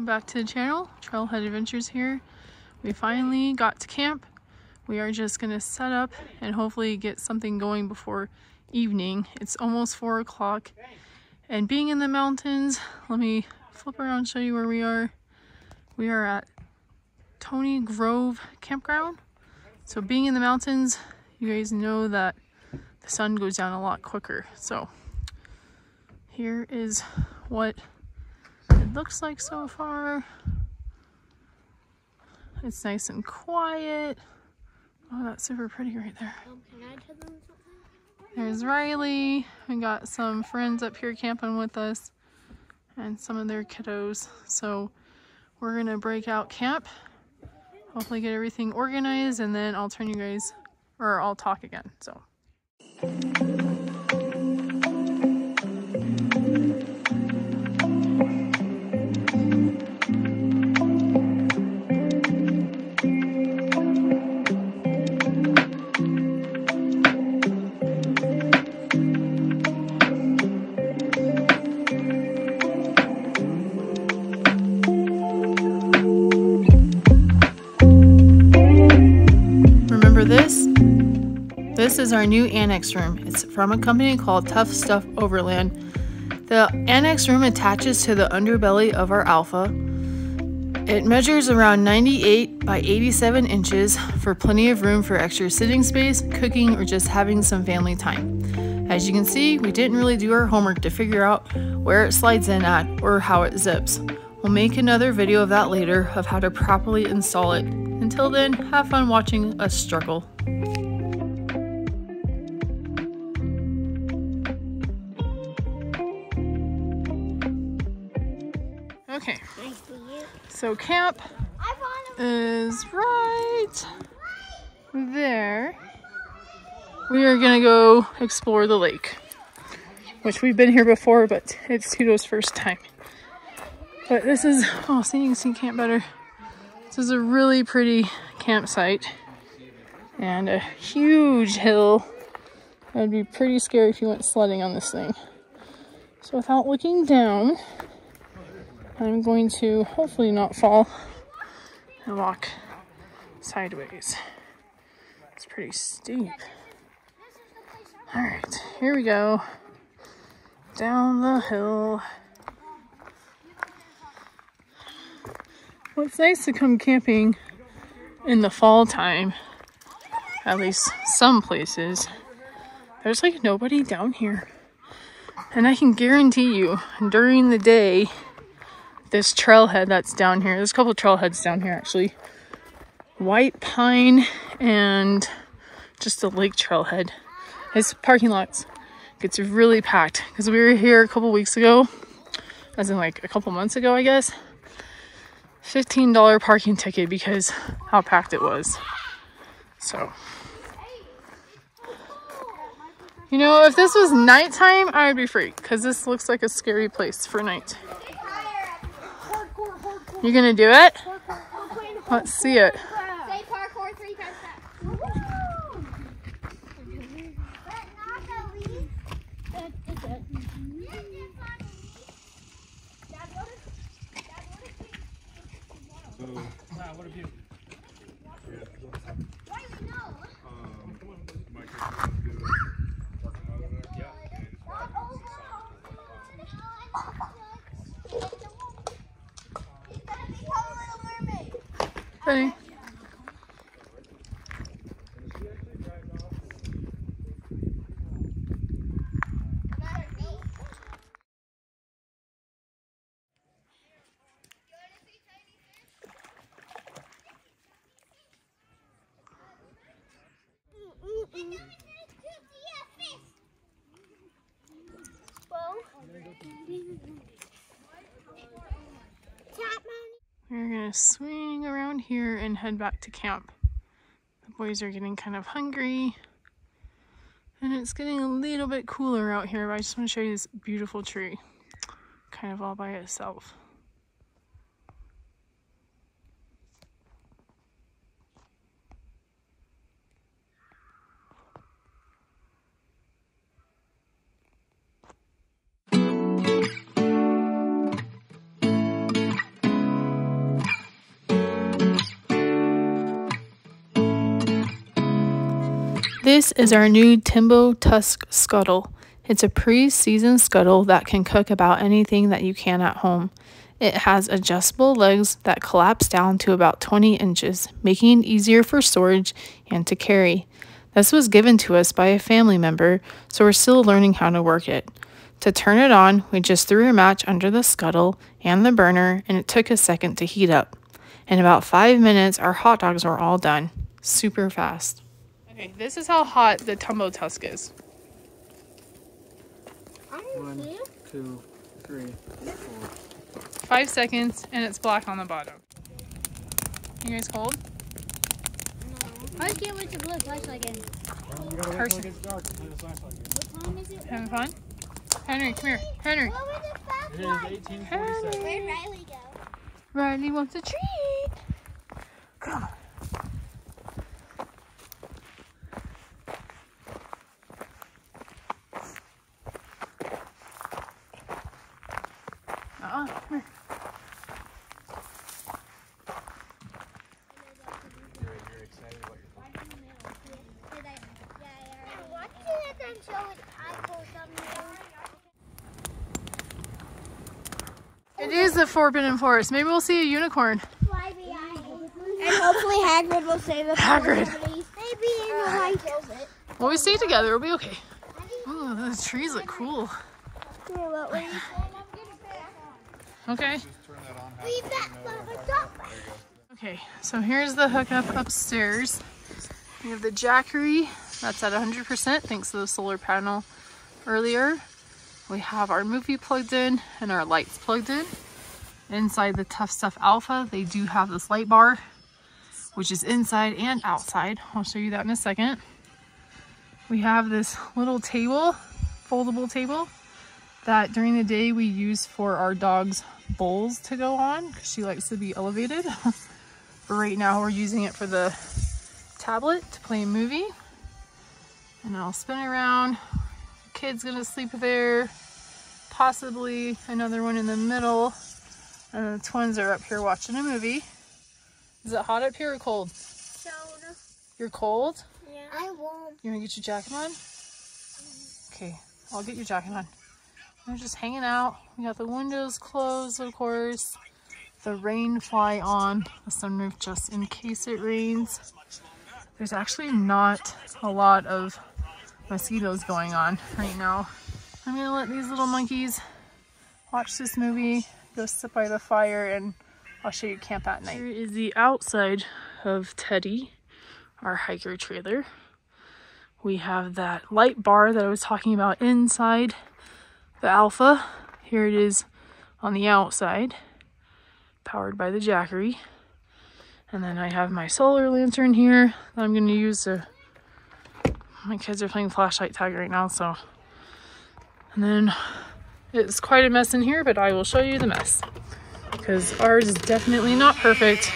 Welcome back to the channel. Trailhead Adventures here. We finally got to camp. We are just gonna set up and hopefully get something going before evening. It's almost 4 o'clock, and being in the mountains, let me flip around and show you where we are. We are at Tony Grove Campground. So being in the mountains, you guys know that the sun goes down a lot quicker. So here is what it looks like so far. It's nice and quiet. Oh, that's super pretty right there. Can I tell them something? There's Riley. We got some friends up here camping with us and some of their kiddos. So we're gonna break out camp, hopefully get everything organized, and then I'll turn you guys, or I'll talk again. So. This is our new annex room. It's from a company called Tough Stuff Overland. The annex room attaches to the underbelly of our Alpha. It measures around 98 by 87 inches for plenty of room for extra sitting space, cooking, or just having some family time. As you can see, we didn't really do our homework to figure out where it slides in at or how it zips. We'll make another video of that later of how to properly install it. Until then, have fun watching us struggle. Okay, so camp is right there. We are gonna go explore the lake, which we've been here before, but it's Tito's first time. But this is, oh, see, you can see camp better. This is a really pretty campsite and a huge hill. It would be pretty scary if you went sledding on this thing. So without looking down, I'm going to hopefully not fall and walk sideways. It's pretty steep. All right, here we go. Down the hill. Well, it's nice to come camping in the fall time. At least some places. There's like nobody down here. And I can guarantee you, during the day, this trailhead that's down here, there's a couple of trailheads down here actually. White Pine and just the lake trailhead. This parking lot gets really packed because we were here a couple weeks ago, as in like a couple months ago, I guess. $15 parking ticket because how packed it was. So, you know, if this was nighttime, I would be free because this looks like a scary place for night. You gonna do it? Let's see it. Say parkour 3 times fast. What have you? Ready? We're gonna swing around here and head back to camp. The boys are getting kind of hungry and it's getting a little bit cooler out here, but I just want to show you this beautiful tree kind of all by itself. This is our new Timbo Tusk Scuttle. It's a pre-seasoned scuttle that can cook about anything that you can at home. It has adjustable legs that collapse down to about 20 inches, making it easier for storage and to carry. This was given to us by a family member, so we're still learning how to work it. To turn it on, we just threw a match under the scuttle and the burner, and it took a second to heat up. In about 5 minutes, our hot dogs were all done. Super fast. Okay, this is how hot the Timbo Tusk is. 1, 2, 3, 4. 5 seconds, and it's black on the bottom. You guys cold? No. I just can't wait to blow a flashlight in. You gotta wait till it gets dark to put the flashlight in. What time is it? Having fun? Henry, come here. Henry. What was the It flashlight? is 1847. Where'd Riley go? Riley wants a treat. Come on. Come here. You're excited about your phone. Why did you let them show it? I pulled something. It is the Forbidden Forest. Maybe we'll see a unicorn. Fly behind it. And hopefully Hagrid will save us. Hagrid. Maybe in the light kills it. Well, we stay together. We'll be okay. Oh, those trees look cool. What were you saying? Okay. Just turn that on. Leave that for up. Okay, so here's the hookup upstairs. We have the Jackery. That's at 100% thanks to the solar panel earlier. We have our movie plugged in and our lights plugged in. Inside the Tough Stuff Alpha, they do have this light bar, which is inside and outside. I'll show you that in a second. We have this little table, foldable table, that during the day we use for our dog's bowls to go on because she likes to be elevated. But right now we're using it for the tablet to play a movie. And I'll spin around. Kid's gonna sleep there. Possibly another one in the middle. And the twins are up here watching a movie. Is it hot up here or cold? Soda. You're cold? Yeah. I won't. You wanna get your jacket on? Okay, I'll get your jacket on. We're just hanging out. We got the windows closed, of course. The rain fly on the sunroof just in case it rains. There's actually not a lot of mosquitoes going on right now. I'm gonna let these little monkeys watch this movie, go sit by the fire, and I'll show you camp at night. Here is the outside of Teddy, our hiker trailer. We have that light bar that I was talking about inside the Alpha. Here it is on the outside, powered by the Jackery. And then I have my solar lantern here that I'm going to use to... My kids are playing flashlight tag right now, so... And then it's quite a mess in here, but I will show you the mess, because ours is definitely not perfect.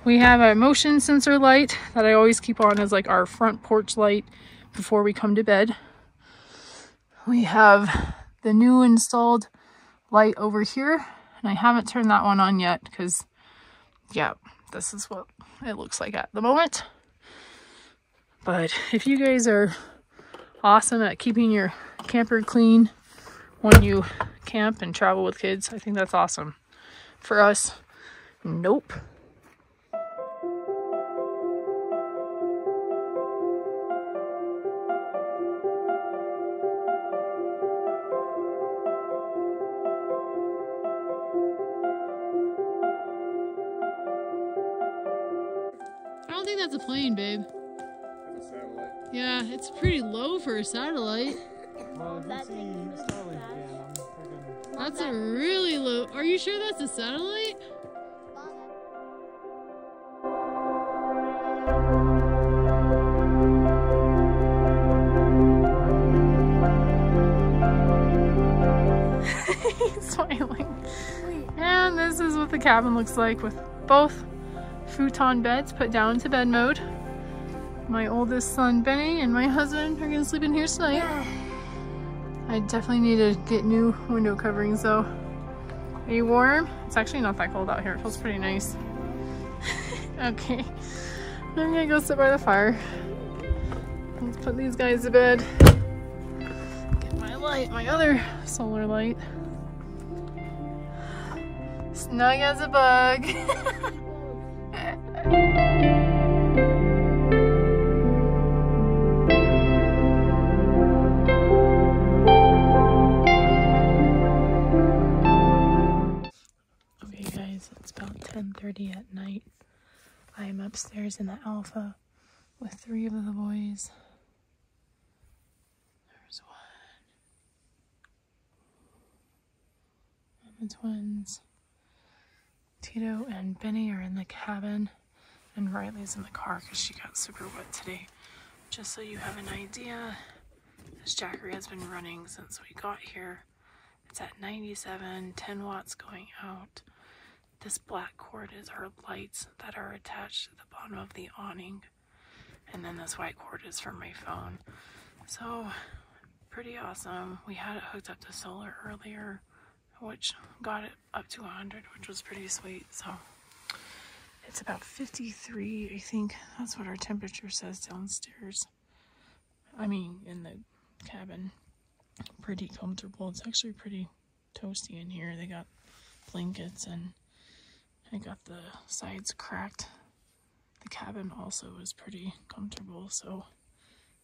We have a motion sensor light that I always keep on as like our front porch light before we come to bed. We have the new installed light over here, and I haven't turned that one on yet because, yeah, this is what it looks like at the moment. But if you guys are awesome at keeping your camper clean when you camp and travel with kids, I think that's awesome. For us, nope. I don't think that's a plane, babe. That's a satellite. Yeah, it's pretty low for a satellite. Well, if you see Starlink, yeah, I'm freaking... That's a really low... Are you sure that's a satellite? He's smiling. And this is what the cabin looks like with both futon beds put down to bed mode. My oldest son Benny and my husband are gonna sleep in here tonight. I definitely need to get new window coverings though. Are you warm? It's actually not that cold out here. It feels pretty nice. Okay, I'm gonna go sit by the fire. Let's put these guys to bed. Get my light, my other solar light. Snug as a bug. Okay guys, it's about 10:30 at night. I am upstairs in the Alpha with 3 of the boys. There's one. And the twins. Tito and Benny are in the cabin, and Riley's in the car because she got super wet today. Just so you have an idea, this Jackery has been running since we got here. It's at 97, 10 watts going out. This black cord is our lights that are attached to the bottom of the awning. And then this white cord is for my phone. So, pretty awesome. We had it hooked up to solar earlier, which got it up to 100, which was pretty sweet. So, it's about 53, I think. That's what our temperature says downstairs. I mean, in the cabin. Pretty comfortable. It's actually pretty toasty in here. They got blankets and I got the sides cracked. The cabin also is pretty comfortable, so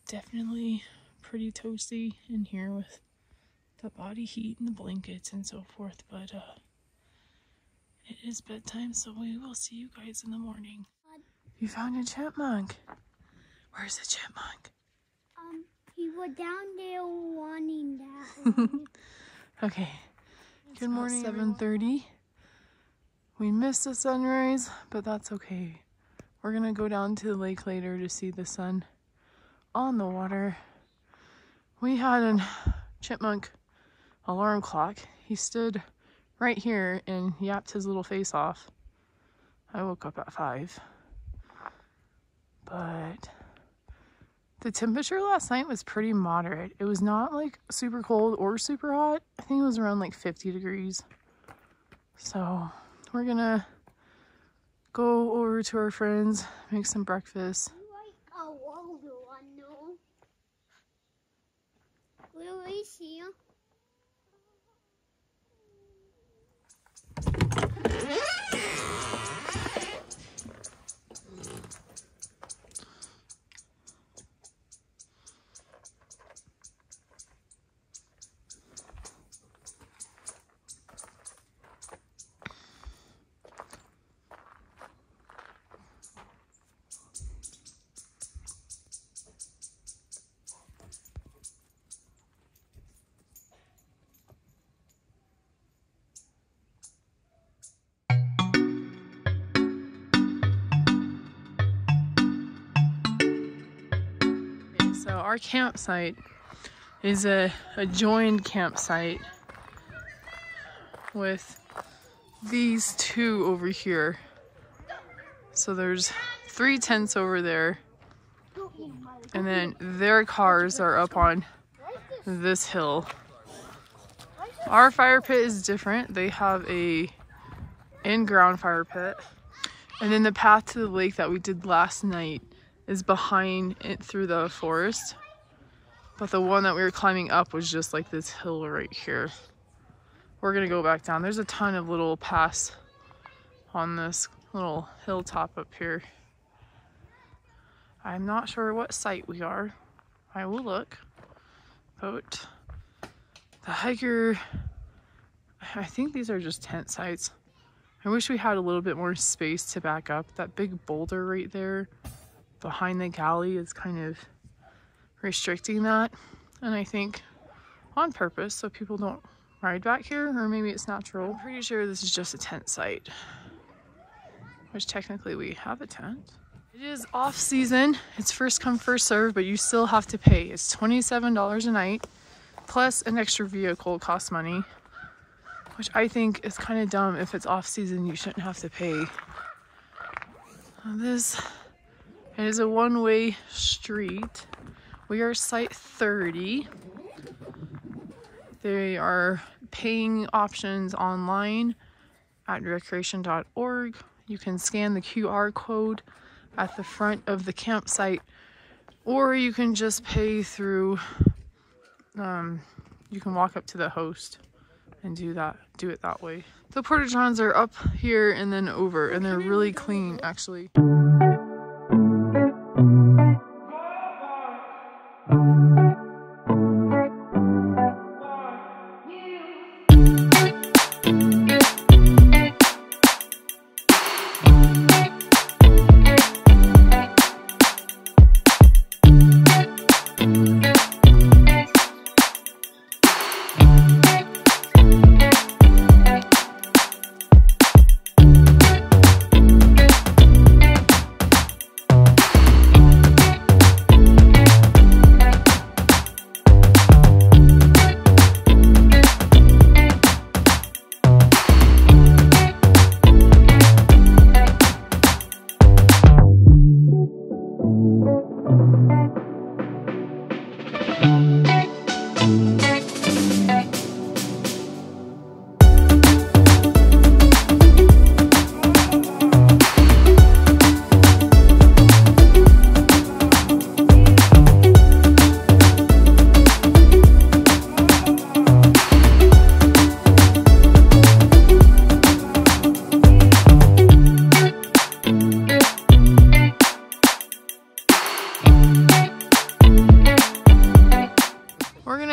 definitely pretty toasty in here with the body heat and the blankets and so forth. But it is bedtime, so we will see you guys in the morning. You found a chipmunk. Where's the chipmunk? He was down there wanting that. Okay. Good morning. 7:30. We missed the sunrise, but that's okay. We're gonna go down to the lake later to see the sun on the water. We had a chipmunk alarm clock. He stood right here and yapped his little face off. I woke up at 5. But the temperature last night was pretty moderate. It was not like super cold or super hot. I think it was around like 50 degrees. So we're gonna go over to our friends, make some breakfast. Like a older one, no? Will we see him? So our campsite is a joined campsite with these 2 over here. So there's 3 tents over there, and then their cars are up on this hill. Our fire pit is different. They have a in-ground fire pit, and then the path to the lake that we did last night is behind it through the forest, but the one that we were climbing up was just like this hill right here. We're gonna go back down. There's a ton of little paths on this little hilltop up here. I'm not sure what site we are. I will look, but the hiker, I think these are just tent sites. I wish we had a little bit more space to back up. That big boulder right there behind the galley is kind of restricting that, and I think on purpose so people don't ride back here, or maybe it's natural. I'm pretty sure this is just a tent site, which technically we have a tent. It is off season. It's first come first serve, but you still have to pay. It's $27 a night plus an extra vehicle costs money, which I think is kind of dumb. If it's off season, you shouldn't have to pay. It is a one-way street. We are site 30. There are paying options online at recreation.org. You can scan the QR code at the front of the campsite or you can just pay through, you can walk up to the host and do it that way. The porta-johns are up here and then over, and they're really clean actually.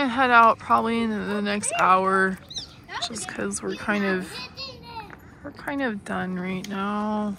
Head out probably in the next hour, just because we're kind of done right now.